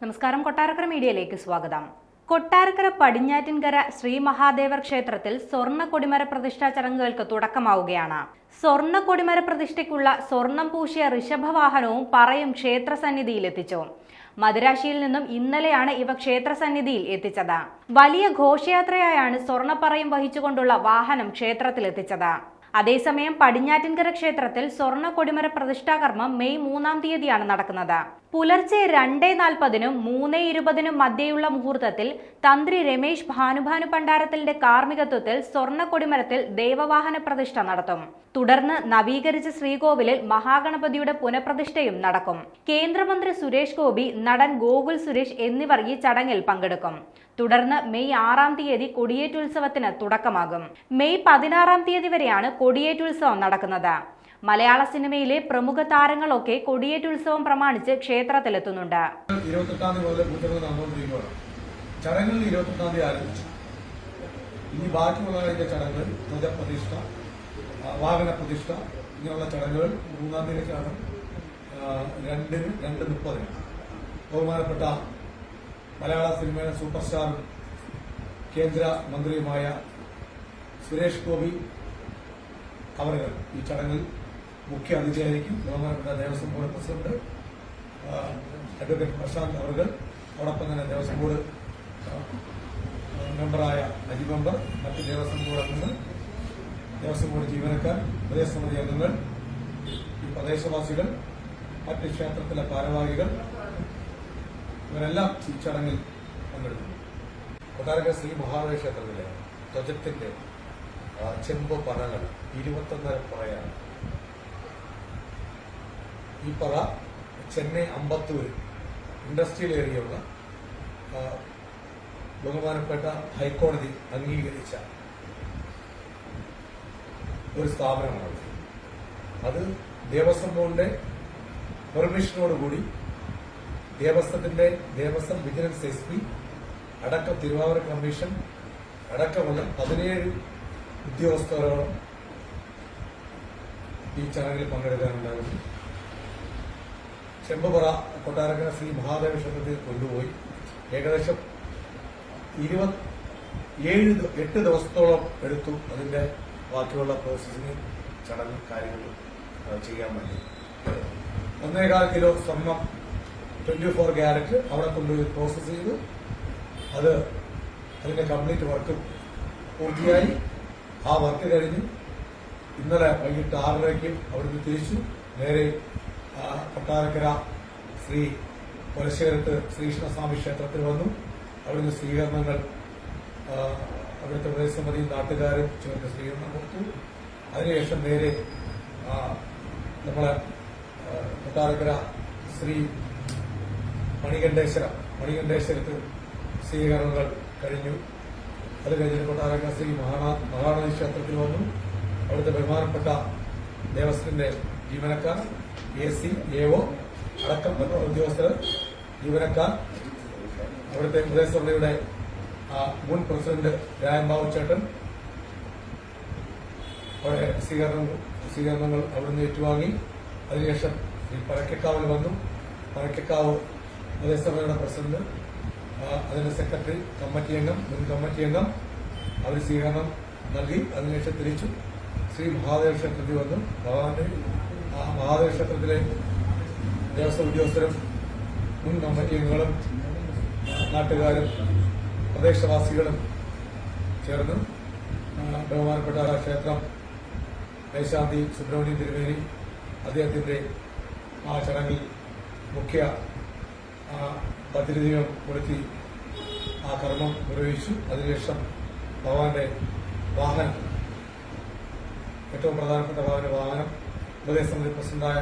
നമസ്കാരം. കൊട്ടാരക്കര മീഡിയയിലേക്ക് സ്വാഗതം. കൊട്ടാരക്കര പടിഞ്ഞാറ്റിൻകര ശ്രീ മഹാദേവർ ക്ഷേത്രത്തിൽ സ്വർണ്ണ കൊടിമര പ്രതിഷ്ഠാ ചടങ്ങുകൾക്ക് തുടക്കമാവുകയാണ്. സ്വർണ്ണ കൊടിമര പ്രതിഷ്ഠയ്ക്കുള്ള സ്വർണം പൂശിയ ഋഷഭവാഹനവും പറയും ക്ഷേത്രസന്നിധിയിലെത്തിച്ചു. മദുരാശിയിൽ നിന്നും ഇന്നലെയാണ് ഇവ ക്ഷേത്രസന്നിധിയിൽ എത്തിച്ചത്. വലിയ ഘോഷയാത്രയായാണ് സ്വർണ്ണപ്പറയും വഹിച്ചുകൊണ്ടുള്ള വാഹനം ക്ഷേത്രത്തിലെത്തിച്ചത്. അതേസമയം പടിഞ്ഞാറ്റിൻകര ക്ഷേത്രത്തിൽ സ്വർണ്ണ കൊടിമര പ്രതിഷ്ഠാകർമ്മം മെയ് 3-ാം തീയതിയാണ് നടക്കുന്നത്. പുലർച്ചെ 2:40-നും 3:20-നും മധ്യയുള്ള മുഹൂർത്തത്തിൽ തന്ത്രി രമേശ് ഭാനുഭാനു പണ്ടാരത്തിന്റെ കാർമ്മികത്വത്തിൽ സ്വർണ്ണ കൊടിമരത്തിൽ ദേവവാഹന പ്രതിഷ്ഠ നടത്തും. തുടർന്ന് നവീകരിച്ച ശ്രീകോവിലിൽ മഹാഗണപതിയുടെ പുനഃപ്രതിഷ്ഠയും നടക്കും. കേന്ദ്രമന്ത്രി സുരേഷ് ഗോപി, നടൻ ഗോകുൽ സുരേഷ് എന്നിവർ ഈ ചടങ്ങിൽ പങ്കെടുക്കും. തുടർന്ന് മെയ് 6-ാം തീയതി കൊടിയേറ്റുത്സവത്തിന് തുടക്കമാകും. മെയ് 16-ാം തീയതി വരെയാണ് കൊടിയേറ്റുത്സവം നടക്കുന്നത്. മലയാള സിനിമയിലെ പ്രമുഖ താരങ്ങളൊക്കെ കൊടിയേറ്റുത്സവം പ്രമാണിച്ച് ക്ഷേത്രത്തിലെത്തുന്നുണ്ട്. 28-ാം തീയതി മുതൽ പൂജകൾ നടന്നുകൊണ്ടിരിക്കുകയാണ്. ചടങ്ങുകൾ 28-ാം തീയതി ആരംഭിച്ചു. ഇനി ബാക്കിയുള്ള ചടങ്ങുകൾ ധ്വജപ്രതിഷ്ഠ, വാഹന പ്രതിഷ്ഠ, ഇങ്ങനെയുള്ള ചടങ്ങുകൾ 3-ാം തീയതിക്കാണ്. 2:30 ബഹുമാനപ്പെട്ട മലയാള സിനിമയുടെ സൂപ്പർ സ്റ്റാറും കേന്ദ്ര മന്ത്രിയുമായ സുരേഷ് ഗോപി അവർ ഈ ചടങ്ങിൽ മുഖ്യ അതിഥിയായിരിക്കും. ബഹുമാനപ്പെട്ട Devaswom board president advocate Prashanth അവർ, അതോടൊപ്പം തന്നെ ദേവസ്വം ബോർഡ് മെമ്പറായ അജി മെമ്പർ, മറ്റ് ദേവസ്വം ബോർഡ് അംഗങ്ങൾ, ദേവസ്വം ബോർഡ് ജീവനക്കാർ, പ്രദേശസമിതി അംഗങ്ങൾ, ഈ പ്രദേശവാസികൾ, മറ്റ് ക്ഷേത്രത്തിലെ ഭാരവാഹികൾ ഇവരെല്ലാം ഈ ചടങ്ങിൽ പങ്കെടുക്കും. കൊട്ടാരക്കര ശ്രീ മഹാദേവ ക്ഷേത്രത്തിലെ ധ്വജത്തിന്റെ ചെമ്പ് പറകൾ 21.5 പറയാണ്. ഈ പറ ചെന്നൈ അമ്പത്തൂർ ഇൻഡസ്ട്രിയൽ ഏരിയയുള്ള ബഹുമാനപ്പെട്ട ഹൈക്കോടതി അംഗീകരിച്ച ഒരു സ്ഥാപനമാണ്. അത് ദേവസ്വം ബോർഡിന്റെ പെർമിഷനോടുകൂടി ദേവസ്വം വിജിലൻസ് SP അടക്കം തിരുവാതിര കമ്മീഷൻ അടക്കമുള്ള 17 ഉദ്യോഗസ്ഥരോളം ഈ ചടങ്ങിൽ പങ്കെടുക്കാനുണ്ടാകും. ചെമ്പുപറ കൊട്ടാരക്കര ശ്രീ മഹാദേവ ക്ഷേത്രത്തിൽ കൊണ്ടുപോയി ഏകദേശം 8 ദിവസത്തോളം എടുത്തു അതിന്റെ ബാക്കിയുള്ള പ്രോസസ്സിംഗ് ചടങ്ങ് കാര്യങ്ങൾ ചെയ്യാൻ വേണ്ടി. 1.25 കിലോ സ്വർണം 24 ക്യാരറ്റ് അവിടെ കൊണ്ടുപോയി പ്രോസസ് ചെയ്തു. അതിന്റെ കംപ്ലീറ്റ് വർക്ക് പൂർത്തിയായി. ആ വർക്ക് കഴിഞ്ഞ് ഇന്നലെ വൈകിട്ട് 6:30 അവിടുന്ന് തിരിച്ചു നേരെ കൊട്ടാരക്കര ശ്രീ കൊലശ്ശേരത്ത് ശ്രീകൃഷ്ണസ്വാമി ക്ഷേത്രത്തിൽ വന്നു. അവിടുന്ന് സ്വീകരണങ്ങൾ അവിടുത്തെ പ്രദേശസമിതി നാട്ടുകാരും ചേർന്ന് സ്വീകരണം കൊടുത്തു. അതിനുശേഷം നേരെ നമ്മളെ കൊട്ടാരക്കര ശ്രീ മണികണ്ഠേശ്വരത്ത് സ്വീകരണങ്ങൾ കഴിഞ്ഞു. അത് കഴിഞ്ഞ് കൊട്ടാരക്കര ശ്രീ മഹാഗണപതി ക്ഷേത്രത്തിൽ വന്നു. അവിടുത്തെ ബഹുമാനപ്പെട്ട ദേവസ്വത്തിന്റെ ജീവനക്കാർ, AC, AO അടക്കം ഉദ്യോഗസ്ഥർ, ജീവനക്കാർ, അവിടുത്തെ പ്രദേശസമിതിയുടെ മുൻ പ്രസിഡന്റ് രായംബാബു ചേട്ടൻ അവിടെ സ്വീകരണങ്ങൾ അവിടുന്ന് ഏറ്റുവാങ്ങി. അതിനുശേഷം ഈ പരക്കക്കാവിൽ വന്നു. പരക്കക്കാവ് പ്രദേശസഭയുടെ പ്രസിഡന്റ്, അതിന്റെ സെക്രട്ടറി, കമ്മിറ്റി അംഗം, മുൻ കമ്മിറ്റി അംഗം അവർ സ്വീകരണം നൽകി. അതിനുശേഷം തിരിച്ചു ശ്രീ മഹാദേവ ക്ഷേത്രത്തിൽ വന്നു. ഭഗവാന്റെ മഹാദേവ ക്ഷേത്രത്തിലെ ദേവസ്വം ഉദ്യോഗസ്ഥരും മുൻ കമ്മിറ്റി അംഗങ്ങളും നാട്ടുകാരും പ്രദേശവാസികളും ചേർന്ന് ബഹുമാനപ്പെട്ട ക്ഷേത്രം മേശാന്തി സുബ്രഹ്മണ്യം തിരുമേനി അദ്ദേഹത്തിന്റെ ആ ചടങ്ങിൽ മുഖ്യ ഭദ്രദീപം കൊളുത്തി ആ കർമ്മം നിർവഹിച്ചു. അതിനുശേഷം ഭഗവാന്റെ വാഹനം, ഏറ്റവും പ്രധാനപ്പെട്ട വാഹനം ഉപദേശസമിതി പ്രസിഡന്റായ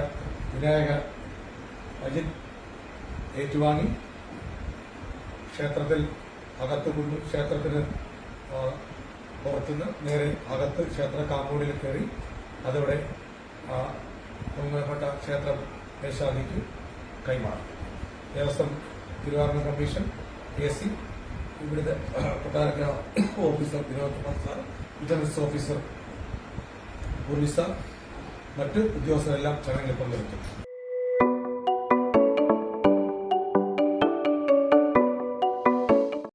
വിനായക അജിത് ഏറ്റുവാങ്ങി ക്ഷേത്രത്തിൽ അകത്ത് കൊണ്ടു. ക്ഷേത്രത്തിന് പുറത്തുനിന്ന് നേരെ അകത്ത് ക്ഷേത്ര കാമ്പൗണ്ടിൽ കയറി അതോടെ ബഹുമാനപ്പെട്ട ക്ഷേത്രം മേശാന്തിക്ക് കൈമാറി. ദേവസ്വം തിരുവാതിര കമ്മീഷൻ, AC, ഇവിടുത്തെ Kottarakkara officer Vinod Kumar sir, vigilance officer police, മറ്റ് ഉദ്യോഗസ്ഥരെല്ലാം ചടങ്ങിൽ പങ്കെടുത്തു.